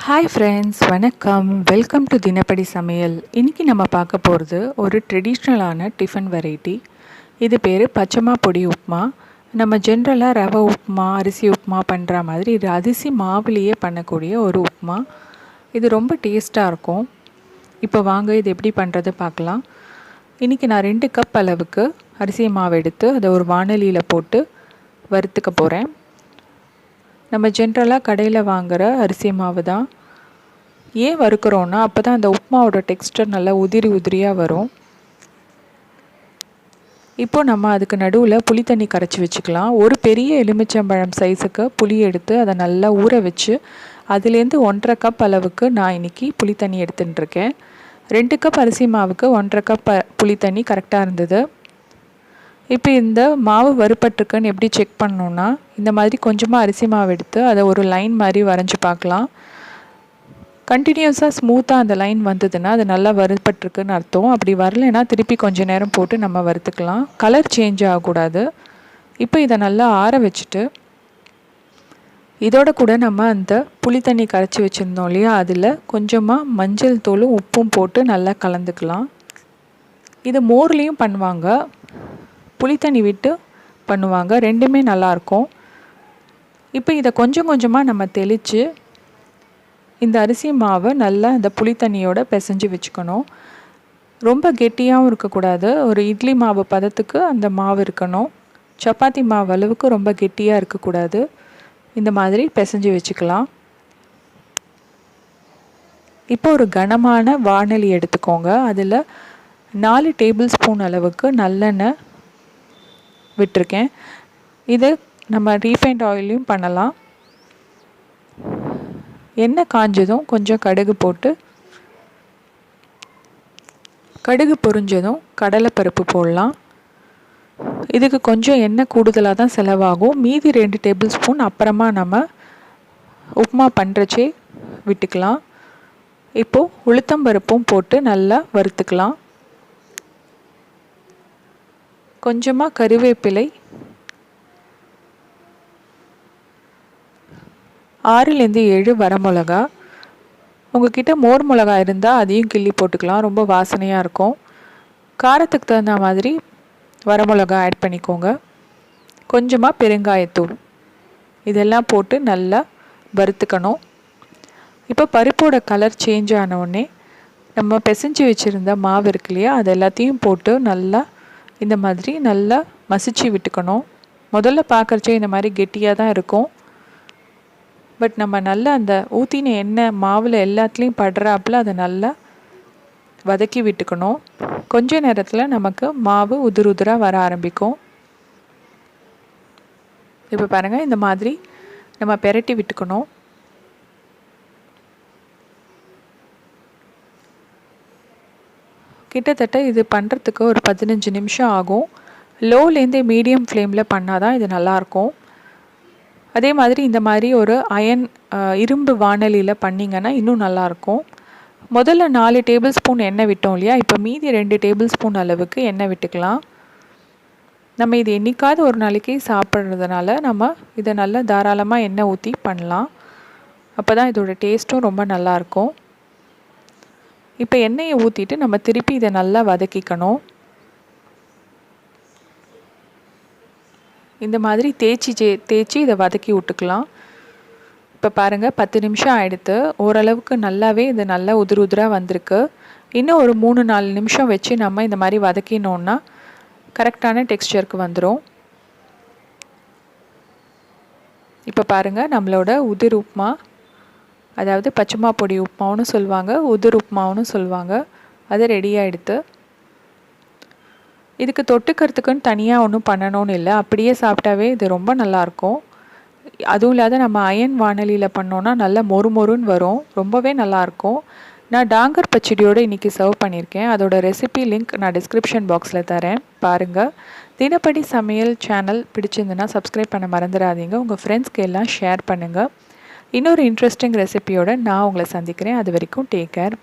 Hi friends, வணக்கம். Welcome to தினப்படி சமையல். இன்றைக்கி நம்ம பார்க்க போகிறது ஒரு ட்ரெடிஷ்னலான டிஃபன் வெரைட்டி. இது பேர் பச்சமா பொடி உப்புமா. நம்ம ஜென்ரலாக ரவை உப்புமா, அரிசி உப்புமா பண்ணுற மாதிரி இது அரிசி மாவுலேயே பண்ணக்கூடிய ஒரு உப்புமா. இது ரொம்ப டேஸ்ட்டாக இருக்கும். இப்போ வாங்க இது எப்படி பண்ணுறது பார்க்கலாம். இன்றைக்கி நான் 2 கப் அளவுக்கு அரிசி மாவு எடுத்து அதை ஒரு வாணலியில் போட்டு வறுத்துக்க போகிறேன். நம்ம ஜென்ரலாக கடையில் வாங்குகிற அரிசி மாவு தான். ஏன் வறுக்கிறோன்னா அப்போ தான் அந்த உப்புமாவோட டெக்ஸ்டர் நல்லா உதிரியாக வரும். இப்போது நம்ம அதுக்கு நடுவில் புளி தண்ணி கரைச்சி வச்சுக்கலாம். ஒரு பெரிய எலுமிச்சம்பழம் சைஸுக்கு புளி எடுத்து அதை நல்லா ஊற வச்சு அதுலேருந்து 1.5 கப் அளவுக்கு நான் இன்றைக்கி புளி தண்ணி எடுத்துட்டுருக்கேன். 2 கப் அரிசி மாவுக்கு 1.5 கப் புளி தண்ணி கரெக்டாக இருந்தது. இப்போ இந்த மாவு வறுபட்டுருக்குன்னு எப்படி செக் பண்ணணுன்னா, இந்த மாதிரி கொஞ்சமாக அரிசி மாவு எடுத்து அதை ஒரு லைன் மாதிரி வரைஞ்சி பார்க்கலாம். கண்டினியூஸாக ஸ்மூத்தாக அந்த லைன் வந்ததுன்னா அது நல்லா வறுபட்டுருக்குன்னு அர்த்தம். அப்படி வரலைன்னா திருப்பி கொஞ்சம் நேரம் போட்டு நம்ம வறுத்துக்கலாம். கலர் சேஞ்ச் ஆகக்கூடாது. இப்போ இதை நல்லா ஆற வச்சுட்டு இதோட கூட நம்ம அந்த புளி தண்ணி கரைச்சி வச்சுருந்தோம் இல்லையா, அதில் கொஞ்சமாக மஞ்சள் தூளும் உப்பும் போட்டு நல்லா கலந்துக்கலாம். இது மோர்லேயும் பண்ணுவாங்க, புளி தண்ணி விட்டு பண்ணுவாங்க. ரெண்டுமே நல்லாயிருக்கும். இப்போ இதை கொஞ்சம் கொஞ்சமாக நம்ம தெளித்து இந்த அரிசி மாவை நல்லா இந்த புளி தண்ணியோட பிசைஞ்சு வச்சுக்கணும். ரொம்ப கெட்டியாகவும் இருக்கக்கூடாது. ஒரு இட்லி மாவு பதத்துக்கு அந்த மாவு இருக்கணும். சப்பாத்தி மாவு அளவுக்கு ரொம்ப கெட்டியாக இருக்கக்கூடாது. இந்த மாதிரி பிசைஞ்சு வச்சுக்கலாம். இப்போ ஒரு கனமான வாணலி எடுத்துக்கோங்க. அதில் 4 டேபிள் ஸ்பூன் அளவுக்கு நல்லெண்ணெய் விட்டுருக்கேன். இது நம்ம ரீஃபைண்ட் ஆயிலையும் பண்ணலாம். எண்ணெய் காஞ்சதும் கொஞ்சம் கடுகு போட்டு, கடுகு பொரிஞ்சதும் கடலைப்பருப்பு போடலாம். இதுக்கு கொஞ்சம் எண்ணெய் கூடுதலாக தான் செலவாகும். மீதி 2 டேபிள் ஸ்பூன் அப்புறமா நம்ம உப்புமா பண்ணுறச்சே விட்டுக்கலாம். இப்போது உளுத்தம்பருப்பும் போட்டு நல்லா வறுத்துக்கலாம். கொஞ்சமாக கருவேப்பிலை, 6லேருந்து 7 வரமிளகா. உங்கள்கிட்ட மோர் மிளகா இருந்தால் அதையும் கிள்ளி போட்டுக்கலாம். ரொம்ப வாசனையாக இருக்கும். காரத்துக்கு தகுந்த மாதிரி வரமிளகா ஆட் பண்ணிக்கோங்க. கொஞ்சமாக பெருங்காயத்தூள், இதெல்லாம் போட்டு நல்லா வறுத்துக்கணும். இப்போ பருப்போட கலர் சேஞ்ச் ஆனவுடனே நம்ம பிசைஞ்சு வச்சுருந்த மாவு இருக்கு இல்லையா, அது எல்லாத்தையும் போட்டு நல்லா இந்த மாதிரி நல்லா மசிச்சு விட்டுக்கணும். முதல்ல பார்க்குறச்சே இந்த மாதிரி கெட்டியாக தான் இருக்கும். பட் நம்ம நல்லா அந்த ஊற்றின எண்ணெய் மாவில் எல்லாத்துலேயும் படுறாப்புல அதை நல்லா வதக்கி விட்டுக்கணும். கொஞ்ச நேரத்தில் நமக்கு மாவு உதிராக வர ஆரம்பிக்கும். இப்போ பாருங்கள், இந்த மாதிரி நம்ம பெரட்டி விட்டுக்கணும். கிட்டத்தட்ட இது பண்ணுறதுக்கு ஒரு 15 நிமிஷம் ஆகும். லோலேருந்து மீடியம் ஃப்ளேமில் பண்ணால் தான் இது நல்லாயிருக்கும். அதே மாதிரி இந்த மாதிரி ஒரு இரும்பு வாணலியில் பண்ணிங்கன்னா இன்னும் நல்லாயிருக்கும். முதல்ல 4 டேபிள் ஸ்பூன் எண்ணெய் விட்டோம் இல்லையா, இப்போ மீதி 2 டேபிள் ஸ்பூன் அளவுக்கு எண்ணெய் விட்டுக்கலாம். நம்ம இது என்றைக்காவது ஒரு நாளைக்கு சாப்பிட்றதுனால நம்ம இதை நல்லா தாராளமாக எண்ணெய் ஊற்றி பண்ணலாம். அப்போ தான் இதோட டேஸ்ட்டும் ரொம்ப நல்லாயிருக்கும். இப்போ எண்ணெயை ஊற்றிட்டு நம்ம திருப்பி இதை நல்லா வதக்கிக்கணும். இந்த மாதிரி தேய்ச்சி இதை வதக்கி விட்டுக்கலாம். இப்போ பாருங்கள், 10 நிமிஷம் ஆகிடுத்து. ஓரளவுக்கு நல்லாவே இது நல்லா உதிராக வந்திருக்கு. இன்னும் ஒரு 3-4 நிமிஷம் வச்சு நம்ம இந்த மாதிரி வதக்கினோன்னா கரெக்டான டெக்ஸ்சருக்கு வந்துடும். இப்போ பாருங்கள், நம்மளோட உதிர் உப்புமா, அதாவது பச்சமா பொடி உப்புமாவுன்னு சொல்லுவாங்க, உதிர் உப்புமாவுன்னு சொல்லுவாங்க, அது ரெடி ஆகிடுது. இதுக்கு தொட்டுக்கிறதுக்குன்னு தனியாக ஒன்றும் பண்ணணும்னு இல்லை, அப்படியே சாப்பிட்டாவே இது ரொம்ப நல்லாயிருக்கும். அதுவும் இல்லாத நம்ம அயன் வாணலியில் பண்ணோன்னா நல்லா மொறுன்னு வரும். ரொம்பவே நல்லாயிருக்கும். நான் டாங்கர் பச்சடியோடு இன்றைக்கி சர்வ் பண்ணியிருக்கேன். அதோட ரெசிபி லிங்க் நான் டிஸ்கிரிப்ஷன் பாக்ஸில் தரேன், பாருங்கள். தினப்படி சமையல் சேனல் பிடிச்சிருந்துன்னா சப்ஸ்கிரைப் பண்ண மறந்துடாதீங்க. உங்கள் ஃப்ரெண்ட்ஸ்க்கு எல்லாம் ஷேர் பண்ணுங்கள். இன்னொரு இன்ட்ரெஸ்டிங் ரெசிபியோடு நான் உங்களை சந்திக்கிறேன். அது வரைக்கும் டேக் கேர்.